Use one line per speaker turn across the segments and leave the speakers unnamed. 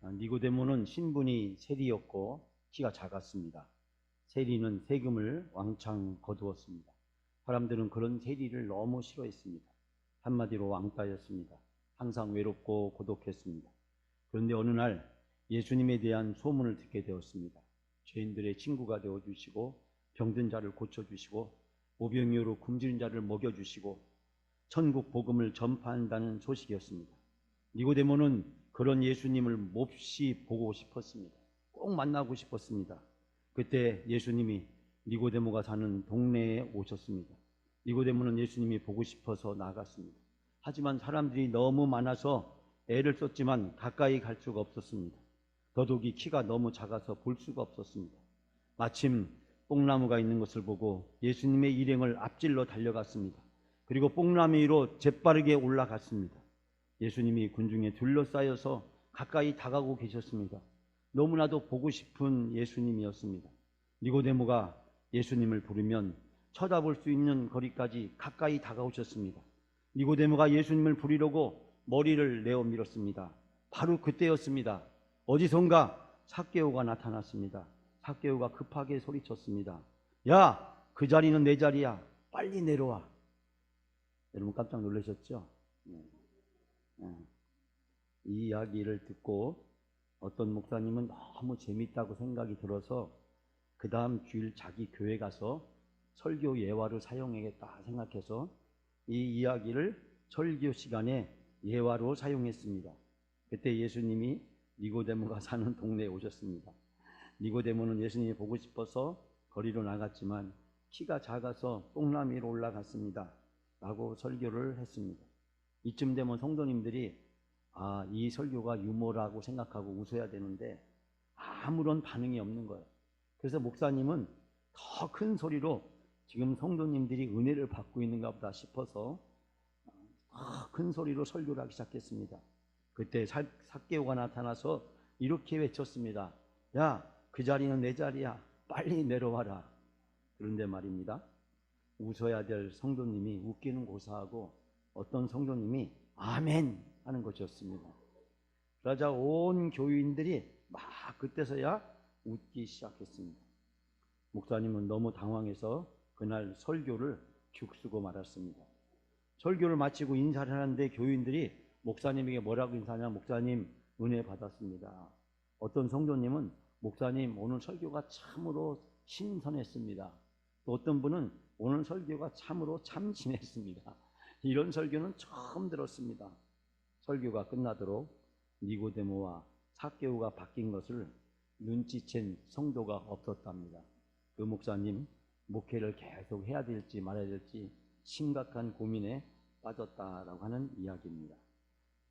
니고데모는 신분이 세리였고 키가 작았습니다. 세리는 세금을 왕창 거두었습니다. 사람들은 그런 세리를 너무 싫어했습니다. 한마디로 왕따였습니다. 항상 외롭고 고독했습니다. 그런데 어느 날 예수님에 대한 소문을 듣게 되었습니다. 죄인들의 친구가 되어주시고 병든 자를 고쳐주시고 오병이어로 굶주린 자를 먹여주시고 천국 복음을 전파한다는 소식이었습니다. 니고데모는 그런 예수님을 몹시 보고 싶었습니다. 꼭 만나고 싶었습니다. 그때 예수님이 니고데모가 사는 동네에 오셨습니다. 니고데모는 예수님이 보고 싶어서 나갔습니다. 하지만 사람들이 너무 많아서 애를 썼지만 가까이 갈 수가 없었습니다. 더욱이 키가 너무 작아서 볼 수가 없었습니다. 마침 뽕나무가 있는 것을 보고 예수님의 일행을 앞질러 달려갔습니다. 그리고 뽕나무 위로 재빠르게 올라갔습니다. 예수님이 군중에 둘러싸여서 가까이 다가오고 계셨습니다. 너무나도 보고 싶은 예수님이었습니다. 니고데모가 예수님을 부르면 쳐다볼 수 있는 거리까지 가까이 다가오셨습니다. 니고데모가 예수님을 부르려고 머리를 내어 밀었습니다. 바로 그때였습니다. 어디선가 삭개오가 나타났습니다. 삭개오가 급하게 소리쳤습니다. 야, 그 자리는 내 자리야. 빨리 내려와. 여러분 깜짝 놀라셨죠? 이 이야기를 듣고 어떤 목사님은 너무 재밌다고 생각이 들어서 그 다음 주일 자기 교회 가서 설교 예화로 사용하겠다 생각해서 이 이야기를 설교 시간에 예화로 사용했습니다. 그때 예수님이 니고데모가 사는 동네에 오셨습니다. 니고데모는 예수님이 보고 싶어서 거리로 나갔지만 키가 작아서 뽕나무 위로 올라갔습니다. 라고 설교를 했습니다. 이쯤 되면 성도님들이 이 설교가 유머라고 생각하고 웃어야 되는데 아무런 반응이 없는 거예요. 그래서 목사님은 더 큰 소리로 지금 성도님들이 은혜를 받고 있는가 보다 싶어서 더 큰 소리로 설교를 하기 시작했습니다. 그때 삭개오가 나타나서 이렇게 외쳤습니다. 야, 그 자리는 내 자리야. 빨리 내려와라. 그런데 말입니다. 웃어야 될 성도님이 웃기는 고사하고 어떤 성도님이 아멘 하는 것이었습니다. 그러자 온 교인들이 막 그때서야 웃기 시작했습니다. 목사님은 너무 당황해서 그날 설교를 죽쓰고 말았습니다. 설교를 마치고 인사를 하는데 교인들이 목사님에게 뭐라고 인사하냐? 목사님 은혜 받았습니다. 어떤 성도님은 목사님 오늘 설교가 참으로 신선했습니다. 또 어떤 분은 오늘 설교가 참으로 참신했습니다. 이런 설교는 처음 들었습니다. 설교가 끝나도록 니고데모와 삭개오가 바뀐 것을 눈치챈 성도가 없었답니다. 그 목사님 목회를 계속 해야 될지 말아야 될지 심각한 고민에 빠졌다라고 하는 이야기입니다.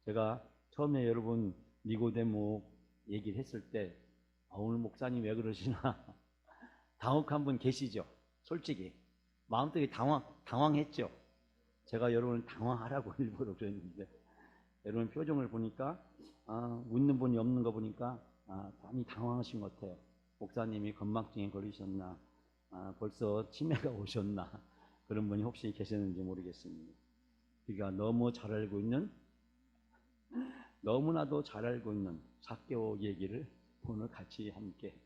제가 처음에 여러분 니고데모 얘기를 했을 때 오늘 목사님 왜 그러시나 당혹한 분 계시죠? 솔직히 마음속에 당황했죠? 제가 여러분을 당황하라고 일부러 그랬는데 여러분 표정을 보니까 웃는 분이 없는 거 보니까 많이 당황하신 것 같아요. 목사님이 건망증에 걸리셨나, 벌써 치매가 오셨나, 그런 분이 혹시 계셨는지 모르겠습니다. 우리가 너무 잘 알고 있는, 너무나도 잘 알고 있는 삭개오 얘기를 오늘 같이 함께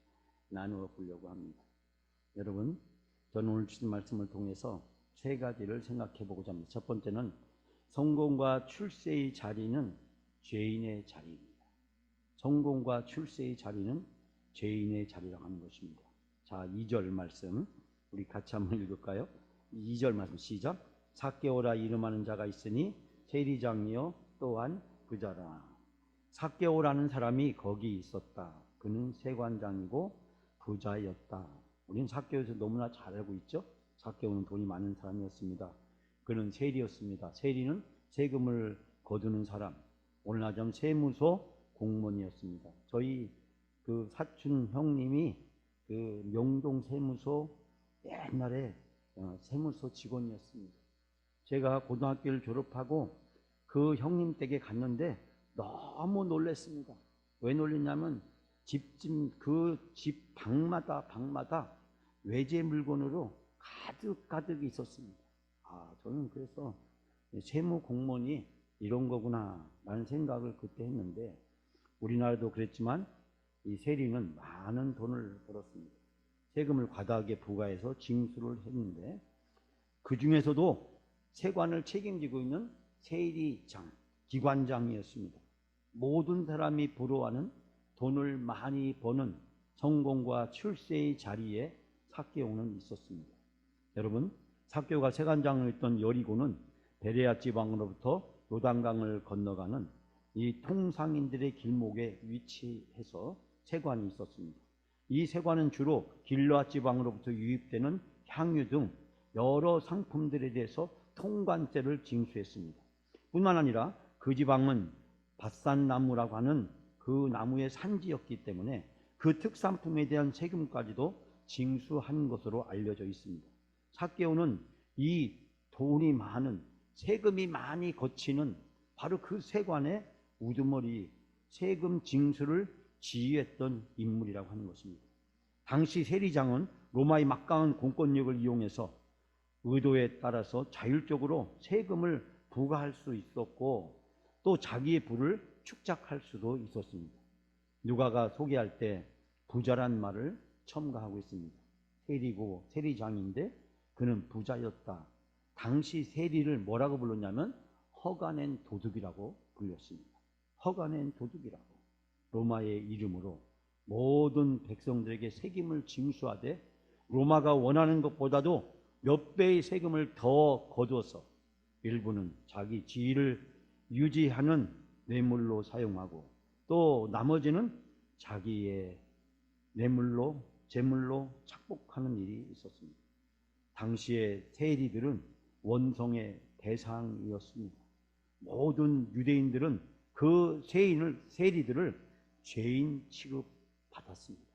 나누어 보려고 합니다. 여러분, 저는 오늘 주신 말씀을 통해서 세 가지를 생각해 보고자 합니다. 첫 번째는 성공과 출세의 자리는 죄인의 자리입니다. 성공과 출세의 자리는 죄인의 자리라고 하는 것입니다. 자, 2절 말씀 우리 같이 한번 읽을까요? 2절 말씀 시작. 삭개오라 이름하는 자가 있으니 세리장이요 또한 부자라. 삭개오라는 사람이 거기 있었다. 그는 세관장이고 부자였다. 우리는 삭개오에서 너무나 잘 알고 있죠. 삭개오는 돈이 많은 사람이었습니다. 그는 세리였습니다. 세리는 세금을 거두는 사람, 오늘 하자면 세무서 공무원이었습니다. 저희 그 사촌 형님이 그 명동 세무서 옛날에 세무서 직원이었습니다. 제가 고등학교를 졸업하고 그 형님 댁에 갔는데 너무 놀랐습니다. 왜 놀랐냐면 그 집 방마다 외제 물건으로 가득 있었습니다. 저는 그래서 세무 공무원이 이런 거구나 라는 생각을 그때 했는데 우리나라도 그랬지만 이 세리는 많은 돈을 벌었습니다. 세금을 과다하게 부과해서 징수를 했는데 그 중에서도 세관을 책임지고 있는 세리장, 기관장이었습니다. 모든 사람이 부러워하는 돈을 많이 버는 성공과 출세의 자리에 삭개오는 있었습니다. 여러분, 삭개오가 세관장을 했던 여리고는 베레아 지방으로부터 요단강을 건너가는 이 통상인들의 길목에 위치해서 세관이 있었습니다. 이 세관은 주로 길르앗 지방으로부터 유입되는 향유 등 여러 상품들에 대해서 통관세를 징수했습니다. 뿐만 아니라 그 지방은 밧산나무라고 하는 그 나무의 산지였기 때문에 그 특산품에 대한 세금까지도 징수한 것으로 알려져 있습니다. 삭개오는 이 돈이 많은, 세금이 많이 거치는 바로 그 세관의 우두머리 세금 징수를 지휘했던 인물이라고 하는 것입니다. 당시 세리장은 로마의 막강한 공권력을 이용해서 의도에 따라서 자율적으로 세금을 부과할 수 있었고 또 자기의 부를 축작할 수도 있었습니다. 누가가 소개할 때 부자란 말을 첨가하고 있습니다. 세리고 세리장인데 그는 부자였다. 당시 세리를 뭐라고 불렀냐면 허가낸 도둑이라고 불렸습니다. 허가낸 도둑이라고. 로마의 이름으로 모든 백성들에게 세금을 징수하되 로마가 원하는 것보다도 몇 배의 세금을 더 거두어서 일부는 자기 지위를 유지하는 뇌물로 사용하고 또 나머지는 자기의 뇌물로 재물로 착복하는 일이 있었습니다. 당시의 세리들은 원성의 대상이었습니다. 모든 유대인들은 그 세리들을 죄인 취급받았습니다.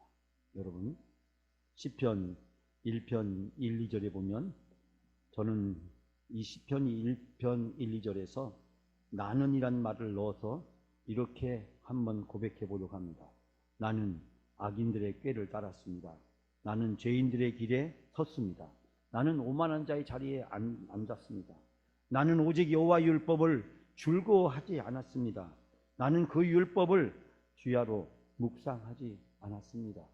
여러분, 시편 1편 1, 2절에 보면 저는 이 시편 1편 1, 2절에서 나는이란 말을 넣어서 이렇게 한번 고백해 보려고 합니다. 나는 악인들의 꾀를 따랐습니다. 나는 죄인들의 길에 섰습니다. 나는 오만한 자의 자리에 앉았습니다. 나는 오직 여호와 율법을 즐거워하지 않았습니다. 나는 그 율법을 주야로 묵상하지 않았습니다.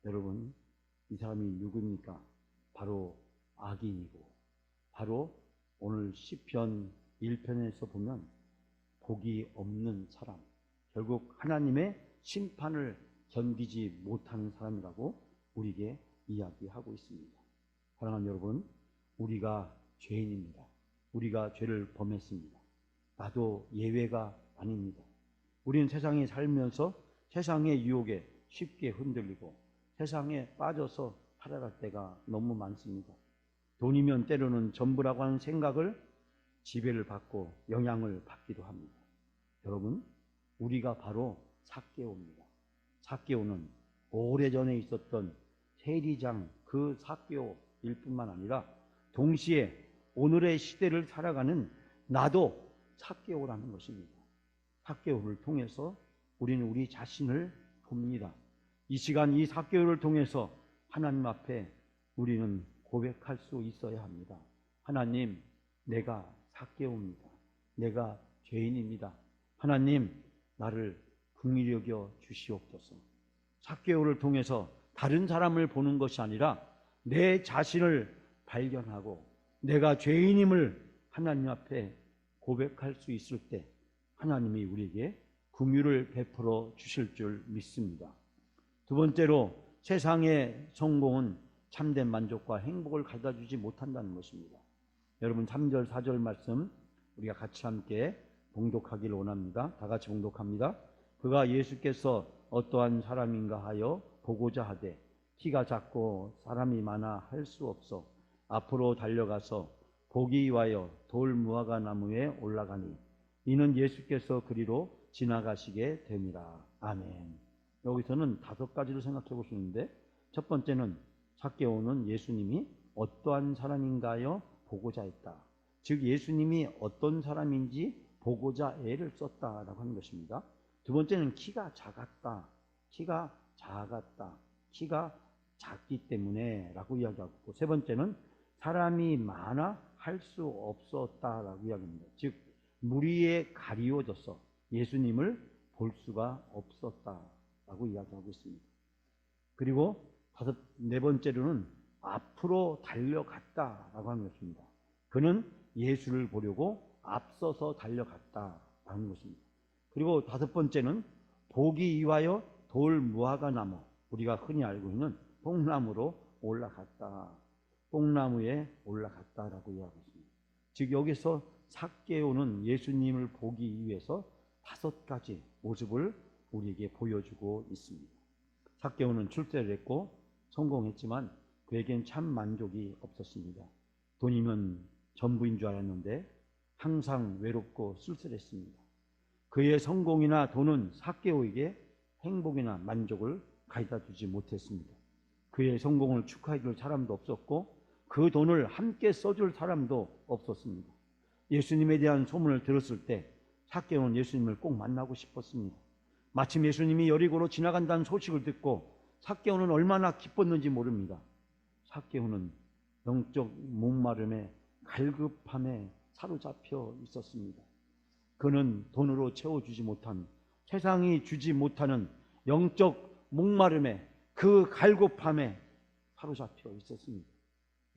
여러분, 이 사람이 누구입니까? 바로 악인이고 바로 오늘 시편 1편에서 보면 복이 없는 사람, 결국 하나님의 심판을 견디지 못하는 사람이라고 우리에게 이야기하고 있습니다. 사랑하는 여러분, 우리가 죄인입니다. 우리가 죄를 범했습니다. 나도 예외가 아닙니다. 우리는 세상에 살면서 세상의 유혹에 쉽게 흔들리고 세상에 빠져서 살아갈 때가 너무 많습니다. 돈이면 때로는 전부라고 하는 생각을 지배를 받고 영향을 받기도 합니다. 여러분, 우리가 바로 삭개오입니다. 삭개오는 오래전에 있었던 세리장 그 삭개오일 뿐만 아니라 동시에 오늘의 시대를 살아가는 나도 삭개오라는 것입니다. 삭개오를 통해서 우리는 우리 자신을 봅니다. 이 시간 이 삭개오를 통해서 하나님 앞에 우리는 고백할 수 있어야 합니다. 하나님, 내가 삭개오입니다. 내가 죄인입니다. 하나님, 나를 긍휼히 여겨 주시옵소서. 삭개오를 통해서 다른 사람을 보는 것이 아니라 내 자신을 발견하고 내가 죄인임을 하나님 앞에 고백할 수 있을 때 하나님이 우리에게 긍휼을 베풀어 주실 줄 믿습니다. 두 번째로, 세상의 성공은 참된 만족과 행복을 가져다 주지 못한다는 것입니다. 여러분, 3절 4절 말씀 우리가 같이 함께 봉독하기를 원합니다. 다 같이 봉독합니다. 그가 예수께서 어떠한 사람인가 하여 보고자 하되 키가 작고 사람이 많아 할 수 없어 앞으로 달려가서 보기 위하여 돌 무화과 나무에 올라가니 이는 예수께서 그리로 지나가시게 됨이라. 아멘. 여기서는 5가지를 생각해 볼 수 있는데, 첫 번째는 삭개오는 예수님이 어떠한 사람인가요? 보고자 했다. 즉 예수님이 어떤 사람인지 보고자 애를 썼다라고 하는 것입니다. 두 번째는 키가 작았다. 키가 작았다. 키가 작기 때문에 라고 이야기하고, 세 번째는 사람이 많아 할 수 없었다라고 이야기합니다. 즉 무리에 가리워져서 예수님을 볼 수가 없었다라고 이야기하고 있습니다. 그리고 네 번째로는 앞으로 달려갔다라고 하는 것입니다. 그는 예수를 보려고 앞서서 달려갔다라는 것입니다. 그리고 다섯 번째는 보기 위하여 돌 무화과 나무, 우리가 흔히 알고 있는 뽕나무로 올라갔다. 뽕나무에 올라갔다라고 이야기했습니다. 즉 여기서 삭개오는 예수님을 보기 위해서 5가지 모습을 우리에게 보여주고 있습니다. 삭개오는 출세를 했고 성공했지만 그에겐 참 만족이 없었습니다. 돈이면 전부인 줄 알았는데 항상 외롭고 쓸쓸했습니다. 그의 성공이나 돈은 삭개오에게 행복이나 만족을 가져다 주지 못했습니다. 그의 성공을 축하해 줄 사람도 없었고 그 돈을 함께 써줄 사람도 없었습니다. 예수님에 대한 소문을 들었을 때 삭개오는 예수님을 꼭 만나고 싶었습니다. 마침 예수님이 여리고로 지나간다는 소식을 듣고 삭개오는 얼마나 기뻤는지 모릅니다. 삭개오는 영적 목마름에 갈급함에 사로잡혀 있었습니다. 그는 돈으로 채워주지 못한, 세상이 주지 못하는 영적 목마름에, 그 갈급함에 사로잡혀 있었습니다.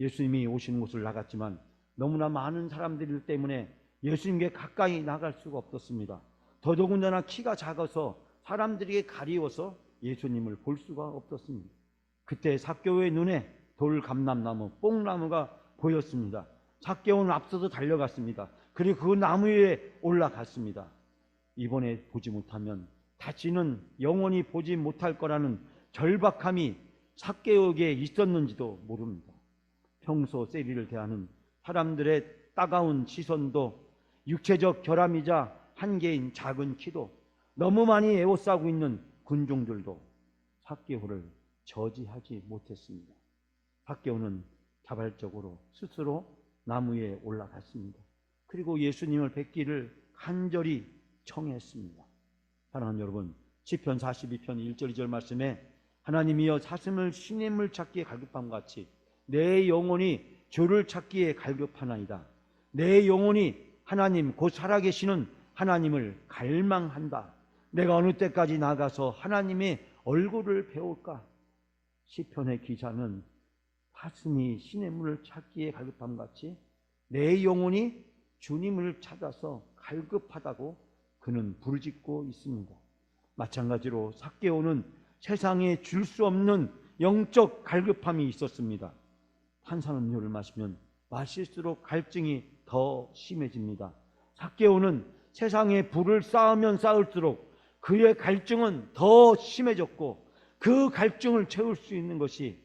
예수님이 오시는 곳을 나갔지만 너무나 많은 사람들 때문에 예수님께 가까이 나갈 수가 없었습니다. 더더군다나 키가 작아서 사람들에게 가리워서 예수님을 볼 수가 없었습니다. 그때 삭개오의 눈에 돌감람나무, 뽕나무가 보였습니다. 삭개오는 앞서서 달려갔습니다. 그리고 그 나무 위에 올라갔습니다. 이번에 보지 못하면 다시는 영원히 보지 못할 거라는 절박함이 삭개오에게 있었는지도 모릅니다. 평소 세리를 대하는 사람들의 따가운 시선도, 육체적 결함이자 한계인 작은 키도, 너무 많이 에워싸고 있는 군중들도 삭개오를 저지하지 못했습니다. 삭개오는 자발적으로 스스로 나무 위에 올라갔습니다. 그리고 예수님을 뵙기를 간절히 청했습니다. 사랑하는 여러분, 시편 42편 1절 2절 말씀에 하나님이여 사슴을 시냇물 찾기에 갈급함과 같이 내 영혼이 주를 찾기에 갈급하나이다. 내 영혼이 하나님 곧 살아계시는 하나님을 갈망한다. 내가 어느 때까지 나가서 하나님의 얼굴을 배울까? 시편의 기자는 사슴이 시냇물을 찾기에 갈급함과 같이 내 영혼이 주님을 찾아서 갈급하다고 그는 부르짖고 있습니다. 마찬가지로 삭개오는 세상에 줄 수 없는 영적 갈급함이 있었습니다. 탄산음료를 마시면 마실수록 갈증이 더 심해집니다. 삭개오는 세상에 불을 쌓으면 쌓을수록 그의 갈증은 더 심해졌고, 그 갈증을 채울 수 있는 것이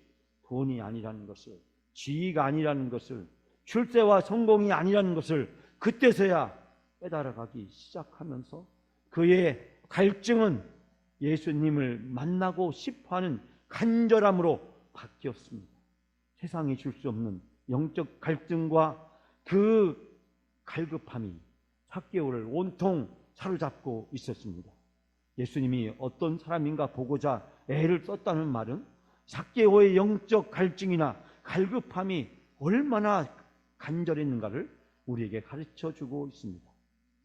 돈이 아니라는 것을, 지위가 아니라는 것을, 출세와 성공이 아니라는 것을 그때서야 깨달아가기 시작하면서 그의 갈증은 예수님을 만나고 싶어하는 간절함으로 바뀌었습니다. 세상이 줄 수 없는 영적 갈증과 그 갈급함이 삭개오를 온통 사로잡고 있었습니다. 예수님이 어떤 사람인가 보고자 애를 썼다는 말은 삭개오의 영적 갈증이나 갈급함이 얼마나 간절했는가를 우리에게 가르쳐주고 있습니다.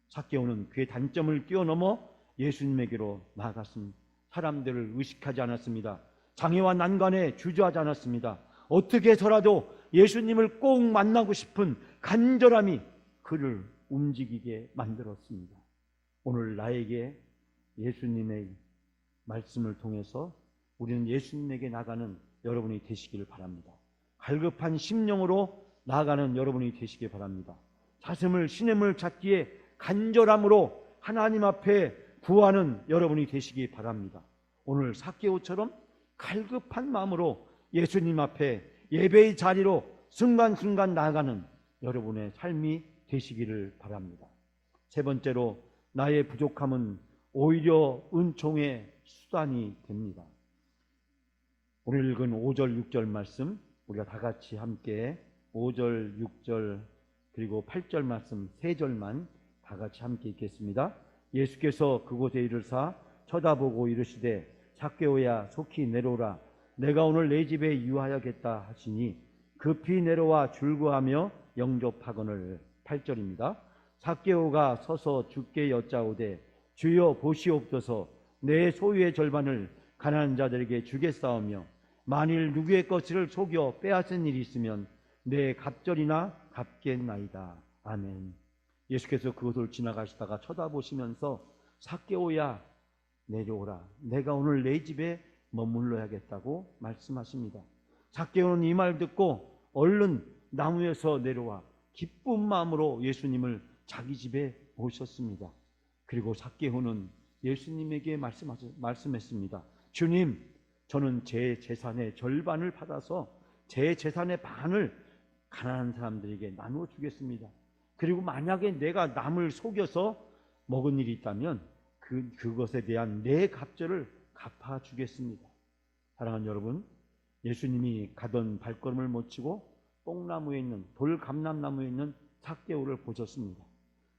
삭개오는 그의 단점을 뛰어넘어 예수님에게로 나아갔습니다. 사람들을 의식하지 않았습니다. 장애와 난관에 주저하지 않았습니다. 어떻게 해서라도 예수님을 꼭 만나고 싶은 간절함이 그를 움직이게 만들었습니다. 오늘 나에게 예수님의 말씀을 통해서 우리는 예수님에게 나가는 여러분이 되시기를 바랍니다. 갈급한 심령으로 나아가는 여러분이 되시기 바랍니다. 사슴을 시냇물 찾기에 간절함으로 하나님 앞에 구하는 여러분이 되시기 바랍니다. 오늘 삭개오처럼 갈급한 마음으로 예수님 앞에 예배의 자리로 순간순간 나아가는 여러분의 삶이 되시기를 바랍니다. 세 번째로, 나의 부족함은 오히려 은총의 수단이 됩니다. 오늘 읽은 5절 6절 말씀 우리가 다 같이 함께 5절 6절 그리고 8절 말씀 3절만 다 같이 함께 읽겠습니다. 예수께서 그곳에 이르사 쳐다보고 이르시되 삭개오야 속히 내려오라. 내가 오늘 내 집에 유하여겠다 하시니 급히 내려와 줄구하며 영접하거늘. 8절입니다. 삭개오가 서서 주께 여짜오되 주여 보시옵소서. 내 소유의 절반을 가난한 자들에게 주겠사오며 만일 누구의 것을 속여 빼앗은 일이 있으면 내 갑절이나 갚겠나이다. 아멘. 예수께서 그곳을 지나가시다가 쳐다보시면서 삭개오야 내려오라. 내가 오늘 내 집에 머물러야겠다고 말씀하십니다. 삭개오는 이 말 듣고 얼른 나무에서 내려와 기쁜 마음으로 예수님을 자기 집에 모셨습니다. 그리고 삭개오는 예수님에게 말씀했습니다. 주님, 저는 제 재산의 절반을 받아서 제 재산의 반을 가난한 사람들에게 나누어 주겠습니다. 그리고 만약에 내가 남을 속여서 먹은 일이 있다면 그것에 대한 내 갑절을 갚아주겠습니다. 사랑하는 여러분, 예수님이 가던 발걸음을 못 치고 뽕나무에 있는 돌감람나무에 있는 삭개오를 보셨습니다.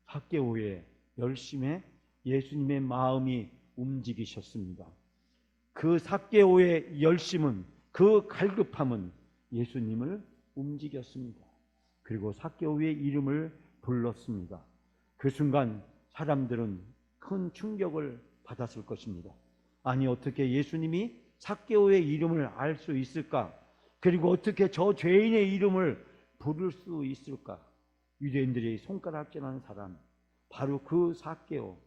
삭개오의 열심에 예수님의 마음이 움직이셨습니다. 그 삭개오의 열심은, 그 갈급함은 예수님을 움직였습니다. 그리고 삭개오의 이름을 불렀습니다. 그 순간 사람들은 큰 충격을 받았을 것입니다. 아니, 어떻게 예수님이 삭개오의 이름을 알 수 있을까? 그리고 어떻게 저 죄인의 이름을 부를 수 있을까? 유대인들이 손가락질하는 사람, 바로 그 삭개오,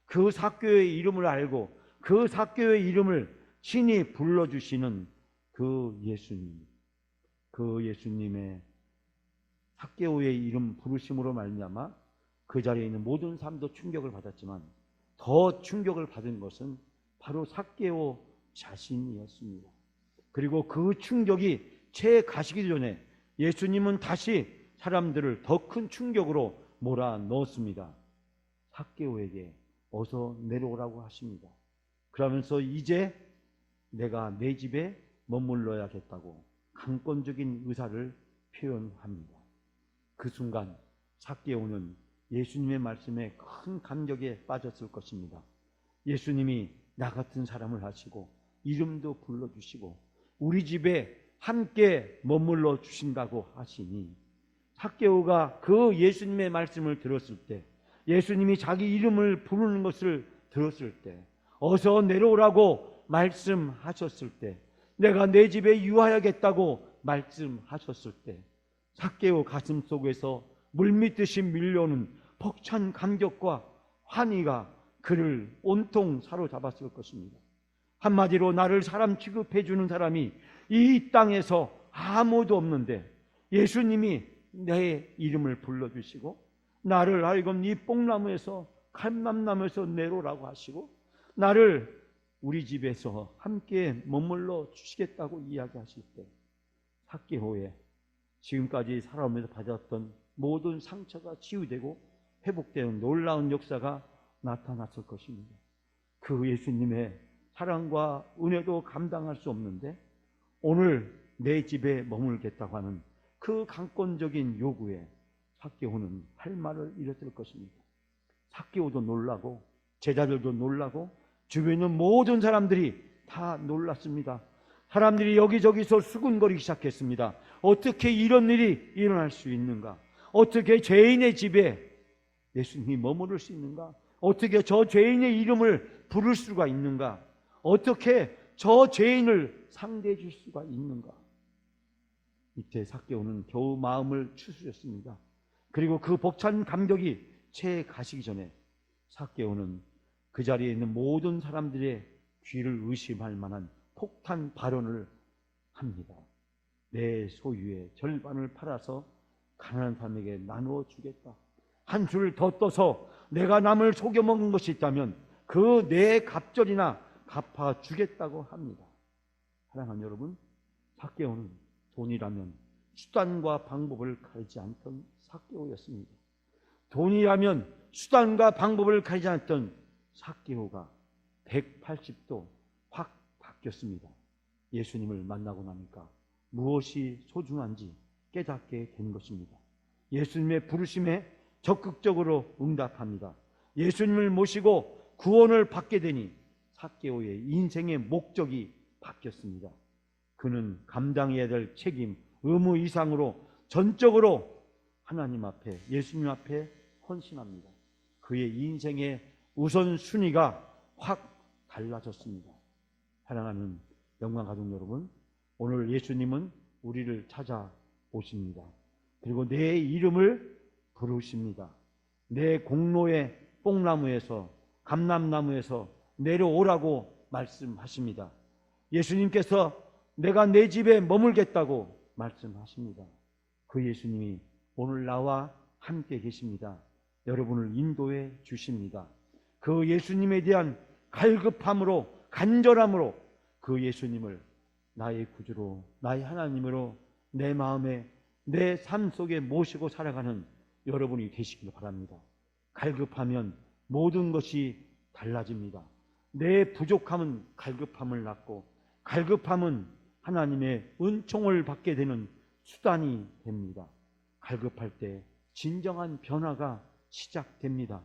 그 삭개오의 이름을 알고 그 삭개오의 이름을 친히 불러주시는 그 예수님, 그 예수님의 삭개오의 이름 부르심으로 말미암아 그 자리에 있는 모든 사람도 충격을 받았지만 더 충격을 받은 것은 바로 삭개오 자신이었습니다. 그리고 그 충격이 채 가시기 전에 예수님은 다시 사람들을 더 큰 충격으로 몰아넣었습니다. 삭개오에게 어서 내려오라고 하십니다. 그러면서 이제 내가 내 집에 머물러야겠다고 강권적인 의사를 표현합니다. 그 순간 삭개오는 예수님의 말씀에 큰 감격에 빠졌을 것입니다. 예수님이 나 같은 사람을 하시고 이름도 불러주시고 우리 집에 함께 머물러 주신다고 하시니, 삭개오가 그 예수님의 말씀을 들었을 때, 예수님이 자기 이름을 부르는 것을 들었을 때, 어서 내려오라고 말씀하셨을 때, 내가 내 집에 유하야겠다고 말씀하셨을 때, 삭개오 가슴 속에서 물밀듯이 밀려오는 벅찬 감격과 환희가 그를 온통 사로잡았을 것입니다. 한마디로 나를 사람 취급해 주는 사람이 이 땅에서 아무도 없는데 예수님이 내 이름을 불러주시고 나를 하여금 이 뽕나무에서 감람나무에서 내려오라고 하시고 나를 우리 집에서 함께 머물러 주시겠다고 이야기하실 때, 삭개오의 지금까지 살아오면서 받았던 모든 상처가 치유되고 회복되는 놀라운 역사가 나타났을 것입니다. 그 예수님의 사랑과 은혜도 감당할 수 없는데 오늘 내 집에 머물겠다고 하는 그 강권적인 요구에 삭개오는 할 말을 잃었을 것입니다. 삭개오도 놀라고 제자들도 놀라고 주변에 있는 모든 사람들이 다 놀랐습니다. 사람들이 여기저기서 수군거리기 시작했습니다. 어떻게 이런 일이 일어날 수 있는가? 어떻게 죄인의 집에 예수님이 머무를 수 있는가? 어떻게 저 죄인의 이름을 부를 수가 있는가? 어떻게 저 죄인을 상대해 줄 수가 있는가? 이때 삭개오는 겨우 마음을 추스렸습니다. 그리고 그 벅찬 감격이 채 가시기 전에 삭개오는 그 자리에 있는 모든 사람들의 귀를 의심할 만한 폭탄 발언을 합니다. 내 소유의 절반을 팔아서 가난한 사람에게 나누어 주겠다. 한 줄 더 떠서 내가 남을 속여먹은 것이 있다면 그 내 갑절이나 갚아주겠다고 합니다. 사랑하는 여러분, 삭개오는 돈이라면 수단과 방법을 가리지 않던 삭개오였습니다. 돈이라면 수단과 방법을 가리지 않던 삭개오가 180도 확 바뀌었습니다. 예수님을 만나고 나니까 무엇이 소중한지 깨닫게 된 것입니다. 예수님의 부르심에 적극적으로 응답합니다. 예수님을 모시고 구원을 받게 되니 삭개오의 인생의 목적이 바뀌었습니다. 그는 감당해야 될 책임, 의무 이상으로 전적으로 하나님 앞에, 예수님 앞에 헌신합니다. 그의 인생의 우선순위가 확 달라졌습니다. 사랑하는 영광가족 여러분, 오늘 예수님은 우리를 찾아오십니다. 그리고 내 이름을 부르십니다. 내 공로의 뽕나무에서, 감람나무에서 내려오라고 말씀하십니다. 예수님께서 내가 내 집에 머물겠다고 말씀하십니다. 그 예수님이 오늘 나와 함께 계십니다. 여러분을 인도해 주십니다. 그 예수님에 대한 갈급함으로, 간절함으로 그 예수님을 나의 구주로, 나의 하나님으로 내 마음에, 내 삶 속에 모시고 살아가는 여러분이 되시길 바랍니다. 갈급하면 모든 것이 달라집니다. 내 부족함은 갈급함을 낳고, 갈급함은 하나님의 은총을 받게 되는 수단이 됩니다. 갈급할 때 진정한 변화가 시작됩니다.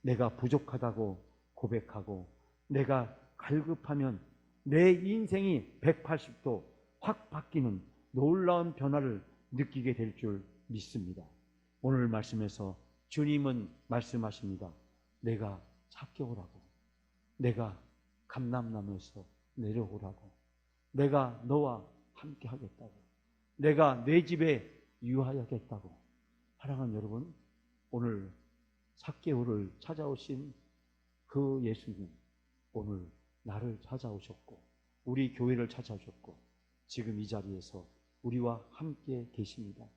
내가 부족하다고 고백하고, 내가 갈급하면 내 인생이 180도 확 바뀌는 놀라운 변화를 느끼게 될 줄 믿습니다. 오늘 말씀에서 주님은 말씀하십니다. 내가 찾겨오라고, 내가 감람나무에서 내려오라고, 내가 너와 함께 하겠다고, 내가 내 집에 유하여겠다고. 사랑하는 여러분, 오늘 삭개오를 찾아오신 그 예수님, 오늘 나를 찾아오셨고 우리 교회를 찾아오셨고 지금 이 자리에서 우리와 함께 계십니다.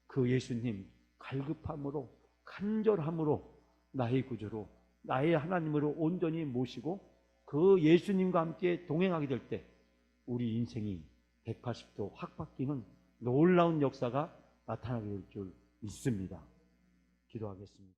그 예수님 갈급함으로, 간절함으로 나의 구주로, 나의 하나님으로 온전히 모시고 그 예수님과 함께 동행하게 될 때 우리 인생이 180도 확 바뀌는 놀라운 역사가 나타나게 될 줄 믿습니다. 기도하겠습니다.